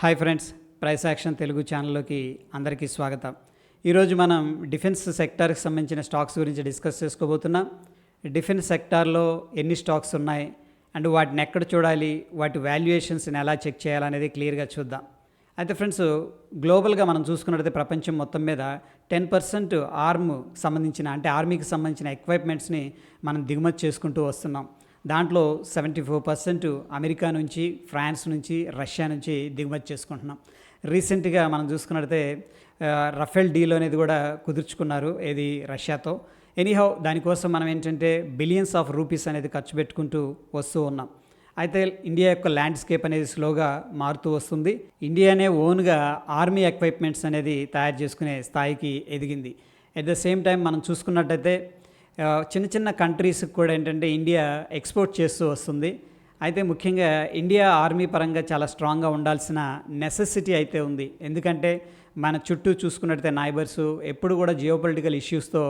Hi friends, price action Telugu ఛానల్లోకి అందరికీ స్వాగతం. ఈరోజు మనం డిఫెన్స్ సెక్టార్కి సంబంధించిన స్టాక్స్ గురించి డిస్కస్ చేసుకోబోతున్నాం. డిఫెన్స్ సెక్టార్లో ఎన్ని స్టాక్స్ ఉన్నాయి అండ్ వాటిని ఎక్కడ చూడాలి, వాటి వాల్యుయేషన్స్ని ఎలా చెక్ చేయాలనేది క్లియర్గా చూద్దాం. అయితే ఫ్రెండ్స్, గ్లోబల్గా మనం చూసుకున్నట్లయితే ప్రపంచం మొత్తం మీద 10% ఆర్మీకి సంబంధించిన ఎక్విప్మెంట్స్ని మనం దిగుమతి చేసుకుంటూ వస్తున్నాం. దాంట్లో 74% అమెరికా నుంచి, ఫ్రాన్స్ నుంచి, రష్యా నుంచి దిగుమతి చేసుకుంటున్నాం. రీసెంట్గా మనం చూసుకున్నట్లయితే రఫేల్ డీల్ అనేది కూడా కుదుర్చుకున్నారు ఏది రష్యాతో. ఎనీహౌ దానికోసం మనం ఏంటంటే బిలియన్స్ ఆఫ్ రూపీస్ అనేది ఖర్చు పెట్టుకుంటూ వస్తూ ఉన్నాం. అయితే ఇండియా యొక్క ల్యాండ్స్కేప్ అనేది స్లోగా మారుతూ వస్తుంది. ఇండియానే ఓన్గా ఆర్మీ ఎక్విప్మెంట్స్ అనేది తయారు చేసుకునే స్థాయికి ఎదిగింది. ఎట్ ద సేమ్ టైం మనం చూసుకున్నట్టయితే చిన్న చిన్న కంట్రీస్కి కూడా ఏంటంటే ఇండియా ఎక్స్పోర్ట్ చేస్తూ వస్తుంది. అయితే ముఖ్యంగా ఇండియా ఆర్మీ పరంగా చాలా స్ట్రాంగ్గా ఉండాల్సిన నెసెసిటీ అయితే ఉంది. ఎందుకంటే మన చుట్టూ చూసుకున్నట్టయితే నైబర్స్ ఎప్పుడు కూడా జియోపొలిటికల్ ఇష్యూస్తో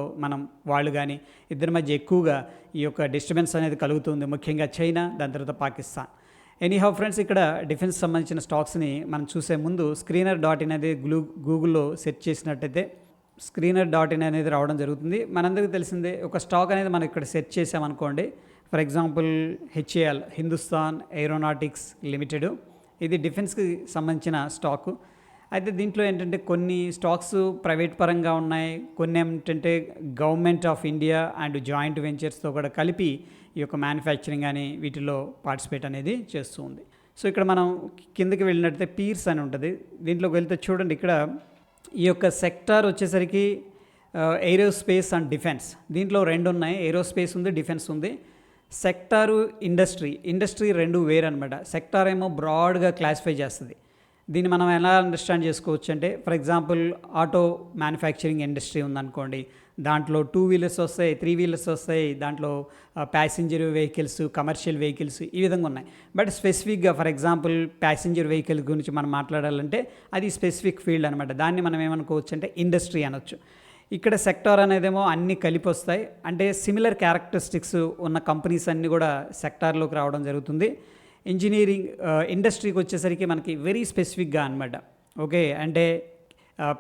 వాళ్ళు కానీ ఇద్దరి మధ్య ఎక్కువగా ఈ యొక్క డిస్టర్బెన్స్ అనేది కలుగుతుంది. ముఖ్యంగా చైనా, దాని తర్వాత పాకిస్తాన్. ఎనీహౌ ఫ్రెండ్స్, ఇక్కడ డిఫెన్స్ సంబంధించిన స్టాక్స్ని మనం చూసే ముందు screener.in అనేది గూగుల్లో సెర్చ్ చేసినట్టయితే screener.in అనేది రావడం జరుగుతుంది. మనందరికీ తెలిసిందే, ఒక స్టాక్ అనేది మనం ఇక్కడ సెర్చ్ చేసామనుకోండి. For example HAL, Hindustan aeronautics limited, ఇది డిఫెన్స్కి సంబంధించిన స్టాకు. అయితే దీంట్లో ఏంటంటే కొన్ని స్టాక్స్ ప్రైవేట్ పరంగా ఉన్నాయి, కొన్ని ఏంటంటే government of India and joint వెంచర్స్తో కూడా కలిపి ఈ యొక్క మ్యానుఫ్యాక్చరింగ్ అని వీటిలో పార్టిసిపేట్ అనేది చేస్తూ ఉంది. సో ఇక్కడ మనం కిందకి వెళ్ళినట్టయితే పీర్స్ అని ఉంటుంది. దీంట్లోకి వెళ్తే చూడండి, ఇక్కడ ఈ యొక్క సెక్టార్ వచ్చేసరికి ఏరోస్పేస్ అండ్ డిఫెన్స్. దీంట్లో రెండు ఉన్నాయి, ఏరోస్పేస్ ఉంది, డిఫెన్స్ ఉంది. సెక్టారు ఇండస్ట్రీ రెండు వేరు అనమాట. సెక్టార్ ఏమో బ్రాడ్గా క్లాసిఫై చేస్తుంది. దీన్ని మనం ఎలా అండర్స్టాండ్ చేసుకోవచ్చు అంటే, for example auto manufacturing industry ఉందనుకోండి, దాంట్లో 2 వీలర్స్ వస్తాయి, 3 వీలర్స్ వస్తాయి, దాంట్లో ప్యాసింజర్ వెహికల్స్, కమర్షియల్ వెహికల్స్, ఈ విధంగా ఉన్నాయి. బట్ స్పెసిఫిక్గా ఫర్ ఎగ్జాంపుల్ ప్యాసింజర్ వెహికల్ గురించి మనం మాట్లాడాలంటే అది స్పెసిఫిక్ ఫీల్డ్ అనమాట. దాన్ని మనం ఏమనుకోవచ్చు అంటే ఇండస్ట్రీ అనొచ్చు. ఇక్కడ సెక్టార్ అనేదేమో అన్నీ కలిపి వస్తాయి. అంటే సిమిలర్ క్యారెక్టరిస్టిక్స్ ఉన్న కంపెనీస్ అన్నీ కూడా సెక్టార్లోకి రావడం జరుగుతుంది. ఇంజనీరింగ్ ఇండస్ట్రీకి వచ్చేసరికి మనకి వెరీ స్పెసిఫిక్గా అనమాట. ఓకే, అంటే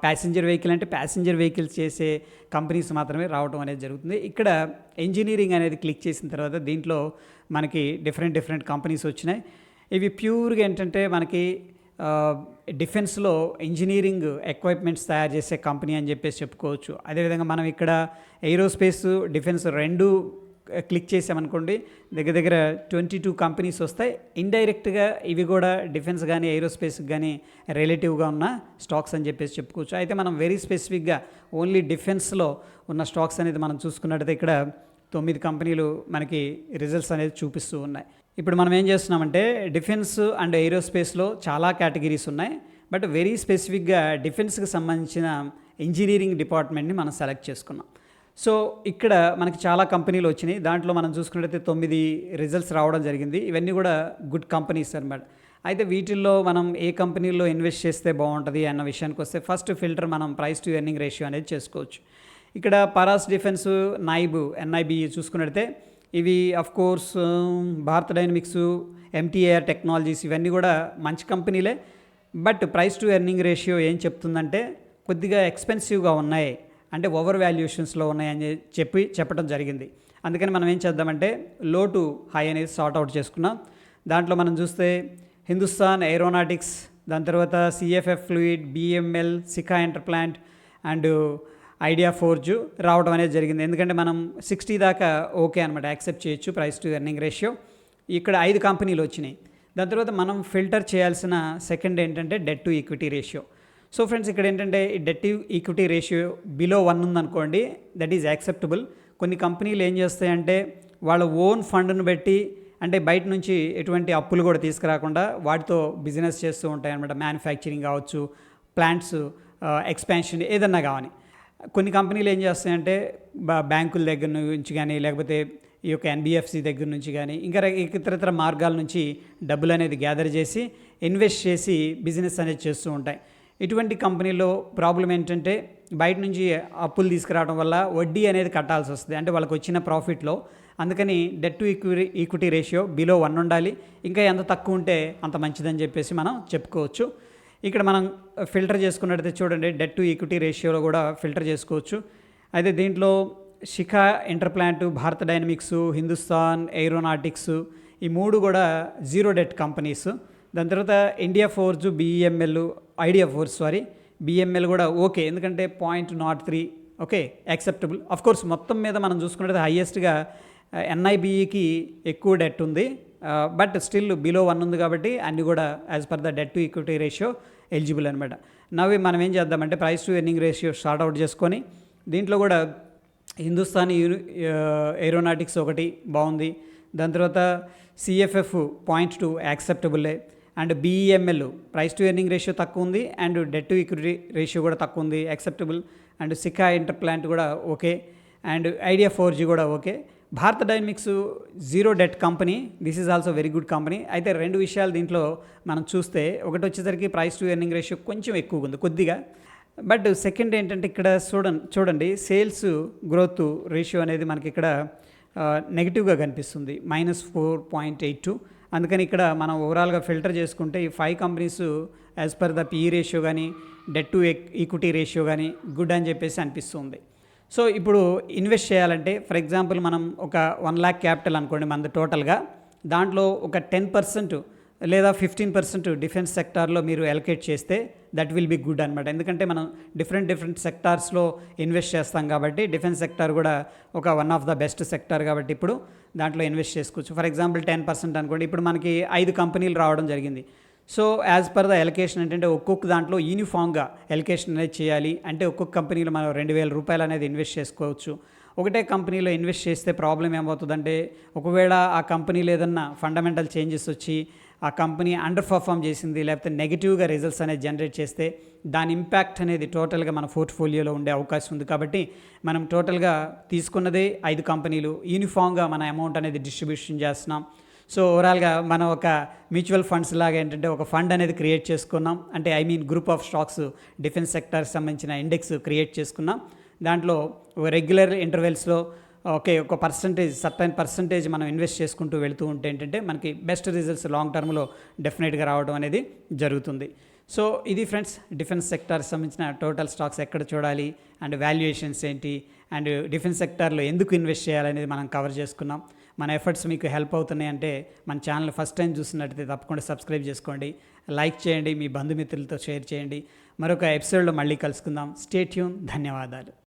ప్యాసింజర్ వెహికల్ అంటే ప్యాసింజర్ వెహికల్స్ చేసే కంపెనీస్ మాత్రమే రావడం అనేది జరుగుతుంది. ఇక్కడ ఇంజనీరింగ్ అనేది క్లిక్ చేసిన తర్వాత దీంట్లో మనకి డిఫరెంట్ కంపెనీస్ వచ్చినాయి. ఇవి ప్యూర్గా ఏంటంటే మనకి డిఫెన్స్లో ఇంజనీరింగ్ ఎక్విప్మెంట్స్ తయారు చేసే కంపెనీ అని చెప్పేసి చెప్పుకోవచ్చు. అదేవిధంగా మనం ఇక్కడ ఏరోస్పేస్, డిఫెన్స్ రెండు క్లిక్ చేసామనుకోండి, దగ్గర 22 కంపెనీస్ వస్తాయి. ఇండైరెక్ట్గా ఇవి కూడా డిఫెన్స్ కానీ ఏరోస్పేస్కి కానీ రిలేటివ్గా ఉన్న స్టాక్స్ అని చెప్పేసి చెప్పుకోవచ్చు. అయితే మనం వెరీ స్పెసిఫిక్గా ఓన్లీ డిఫెన్స్లో ఉన్న స్టాక్స్ అనేది మనం చూసుకున్నట్టయితే ఇక్కడ 9 కంపెనీలు మనకి రిజల్ట్స్ అనేది చూపిస్తూ ఉన్నాయి. ఇప్పుడు మనం ఏం చేస్తున్నామంటే డిఫెన్స్ అండ్ ఏరోస్పేస్లో చాలా కేటగిరీస్ ఉన్నాయి. బట్ వెరీ స్పెసిఫిక్గా డిఫెన్స్కి సంబంధించిన ఇంజనీరింగ్ డిపార్ట్మెంట్ని మనం సెలెక్ట్ చేసుకున్నాం. సో ఇక్కడ మనకి చాలా కంపెనీలు వచ్చినాయి. దాంట్లో మనం చూసుకున్నట్టయితే 9 రిజల్ట్స్ రావడం జరిగింది. ఇవన్నీ కూడా గుడ్ కంపెనీస్ అనమాట. అయితే వీటిల్లో మనం ఏ కంపెనీల్లో ఇన్వెస్ట్ చేస్తే బాగుంటుంది అన్న విషయానికి వస్తే ఫస్ట్ ఫిల్టర్ మనం ప్రైస్ టు ఎర్నింగ్ రేషియో అనేది చేసుకోవచ్చు. ఇక్కడ పరాస్ డిఫెన్స్, NIB చూసుకున్నట్టయితే ఇవి of course Bharat Dynamics, MTAR technologies, ఇవన్నీ కూడా మంచి కంపెనీలే. But price to earning ratio ఏం చెప్తుందంటే కొద్దిగా ఎక్స్పెన్సివ్గా ఉన్నాయి, అంటే ఓవర్ వాల్యుయేషన్స్లో ఉన్నాయని చెప్పడం జరిగింది. అందుకని మనం ఏం చేద్దామంటే లో టు హై అనేది సార్ట్ అవుట్ చేసుకున్నాం. దాంట్లో మనం చూస్తే హిందుస్థాన్ ఏరోనాటిక్స్, దాని తర్వాత CFF fluid, BML, Sika Interplant and ideaForge రావడం అనేది జరిగింది. ఎందుకంటే మనం 60 దాకా ఓకే అనమాట, యాక్సెప్ట్ చేయొచ్చు ప్రైస్ టు ఎర్నింగ్ రేషియో. ఇక్కడ 5 కంపెనీలు వచ్చినాయి. దాని తర్వాత మనం ఫిల్టర్ చేయాల్సిన సెకండ్ ఏంటంటే debt to equity ratio. So friends, ఇక్కడ ఏంటంటే ఈ debt to equity ratio below 1 ఉందనుకోండి, దట్ ఈజ్ యాక్సెప్టబుల్. కొన్ని కంపెనీలు ఏం చేస్తాయంటే వాళ్ళ ఓన్ ఫండ్ను పెట్టి, అంటే బయట నుంచి ఎటువంటి అప్పులు కూడా తీసుకురాకుండా వాటితో బిజినెస్ చేస్తూ ఉంటాయి అనమాట. మ్యానుఫ్యాక్చరింగ్ కావచ్చు, ప్లాంట్స్ ఎక్స్పాన్షన్, ఏదన్నా కావాలి. కొన్ని కంపెనీలు ఏం చేస్తాయంటే బ్యాంకుల దగ్గర నుంచి కానీ, లేకపోతే ఈ యొక్క NBFC దగ్గర నుంచి కానీ, ఇంకా ఇతర మార్గాల నుంచి డబ్బులు అనేది గ్యాదర్ చేసి ఇన్వెస్ట్ చేసి బిజినెస్ అనేది చేస్తూ ఉంటాయి. ఇటువంటి కంపెనీలో ప్రాబ్లం ఏంటంటే బయట నుంచి అప్పులు తీసుకురావడం వల్ల వడ్డీ అనేది కట్టాల్సి వస్తుంది, అంటే వాళ్ళకి వచ్చిన ప్రాఫిట్లో. అందుకని debt to equity ratio below 1 ఉండాలి. ఇంకా ఎంత తక్కువ ఉంటే అంత మంచిదని చెప్పేసి మనం చెప్పుకోవచ్చు. ఇక్కడ మనం ఫిల్టర్ చేసుకున్నట్టయితే చూడండి, డెట్ టు ఈక్విటీ రేషియోలో కూడా ఫిల్టర్ చేసుకోవచ్చు. అయితే దీంట్లో శిఖా Interplant, Bharat dynamics, Hindustan aeronautics ఈ 3 కూడా జీరో డెట్ కంపెనీస్. దాని తర్వాత India forge, idea force BML కూడా ఓకే, ఎందుకంటే 0.03 ఓకే యాక్సెప్టబుల్. కోర్స్ మొత్తం మీద మనం చూసుకున్నట్లయితే హైయెస్ట్గా ఎన్ఐబిఈకి ఎక్కువ డెట్ ఉంది, బట్ స్టిల్ బిలో 1 ఉంది కాబట్టి అన్నీ కూడా as per the debt to equity ratio eligible అనమాట. నవ్వి మనం ఏం చేద్దామంటే price to earning ratio short out చేసుకొని దీంట్లో కూడా హిందుస్థాన్ ఏరోనాటిక్స్ ఒకటి బాగుంది. దాని తర్వాత సిఎఫ్ఎఫ్ 0.2 యాక్సెప్టబుల్లే. And BEML price to earning ratio తక్కువ ఉంది and debt to equity ratio కూడా తక్కువ ఉంది, యాక్సెప్టబుల్. అండ్ సికా ఇంటర్ప్లాంట్ కూడా ఓకే, అండ్ ఐడియా 4G కూడా okay. Bharat Dynamics zero debt company, this is also very good company. అయితే 2 విషయాలు దీంట్లో మనం చూస్తే, ఒకటి వచ్చేసరికి ప్రైస్ టు ఎర్నింగ్ రేషియో కొంచెం ఎక్కువగా ఉంది కొద్దిగా, బట్ సెకండ్ ఏంటంటే ఇక్కడ చూడండి సేల్స్ గ్రోత్ రేషియో అనేది మనకి ఇక్కడ నెగిటివ్గా కనిపిస్తుంది, -4.82. అందుకని ఇక్కడ మనం ఓవరాల్గా ఫిల్టర్ చేసుకుంటే ఈ 5 companies as per the PE ratio కానీ డెట్ టు ఈక్విటీ రేషియో కానీ గుడ్ అని చెప్పేసి అనిపిస్తుంది. సో ఇప్పుడు ఇన్వెస్ట్ చేయాలంటే ఫర్ ఎగ్జాంపుల్ మనం ఒక 1 lakh క్యాపిటల్ అనుకోండి మనది టోటల్గా, దాంట్లో ఒక 10% లేదా 15% డిఫెన్స్ సెక్టార్లో మీరు ఎలకేట్ చేస్తే దట్ విల్ బి గుడ్ అనమాట. ఎందుకంటే మనం డిఫరెంట్ సెక్టార్స్లో ఇన్వెస్ట్ చేస్తాం కాబట్టి డిఫెన్స్ సెక్టార్ కూడా ఒక one of the best sector కాబట్టి ఇప్పుడు దాంట్లో ఇన్వెస్ట్ చేసుకోవచ్చు. ఫర్ ఎగ్జాంపుల్ 10% అనుకోండి, ఇప్పుడు మనకి 5 కంపెనీలు రావడం జరిగింది. So as per the allocation ఏంటంటే ఒక్కొక్క దాంట్లో యూనిఫామ్గా ఎలకేషన్ అనేది చేయాలి. అంటే ఒక్కొక్క కంపెనీలో మనం 2,000 రూపాయలు అనేది ఇన్వెస్ట్ చేసుకోవచ్చు. ఒకటే కంపెనీలో ఇన్వెస్ట్ చేస్తే ప్రాబ్లం ఏమవుతుందంటే, ఒకవేళ ఆ కంపెనీలో ఏదన్నా ఫండమెంటల్ చేంజెస్ వచ్చి ఆ కంపెనీ అండర్ పర్ఫామ్ చేసింది లేకపోతే నెగిటివ్గా రిజల్ట్స్ అనేది జనరేట్ చేస్తే దాని ఇంపాక్ట్ అనేది టోటల్గా మన పోర్ట్ఫోలియోలో ఉండే అవకాశం ఉంది. కాబట్టి మనం టోటల్గా తీసుకున్నదే 5 కంపెనీలు, యూనిఫామ్గా మన అమౌంట్ అనేది డిస్ట్రిబ్యూషన్ చేస్తున్నాం. సో ఓవరాల్గా మనం ఒక మ్యూచువల్ ఫండ్స్ లాగా ఏంటంటే ఒక ఫండ్ అనేది క్రియేట్ చేసుకున్నాం. అంటే గ్రూప్ ఆఫ్ స్టాక్స్ డిఫెన్స్ సెక్టార్కి సంబంధించిన ఇండెక్స్ క్రియేట్ చేసుకున్నాం. దాంట్లో రెగ్యులర్ ఇంటర్వెల్స్లో ఒక సర్టైన్ పర్సంటేజ్ మనం ఇన్వెస్ట్ చేసుకుంటూ వెళుతూ ఉంటే ఏంటంటే మనకి బెస్ట్ రిజల్ట్స్ లాంగ్ టర్మ్లో డెఫినెట్గా రావడం అనేది జరుగుతుంది. సో ఇది ఫ్రెండ్స్, డిఫెన్స్ సెక్టార్కి సంబంధించిన టోటల్ స్టాక్స్ ఎక్కడ చూడాలి అండ్ వాల్యుయేషన్స్ ఏంటి అండ్ డిఫెన్స్ సెక్టార్లో ఎందుకు ఇన్వెస్ట్ చేయాలనేది మనం కవర్ చేసుకున్నాం. మన ఎఫర్ట్స్ మీకు హెల్ప్ అవుతున్నాయి అంటే మన ఛానల్ ఫస్ట్ టైం చూసినట్టయితే తప్పకుండా సబ్స్క్రైబ్ చేసుకోండి, లైక్ చేయండి, మీ బంధుమిత్రులతో షేర్ చేయండి. మరొక ఎపిసోడ్లో మళ్ళీ కలుసుకుందాం. Stay tune. ధన్యవాదాలు.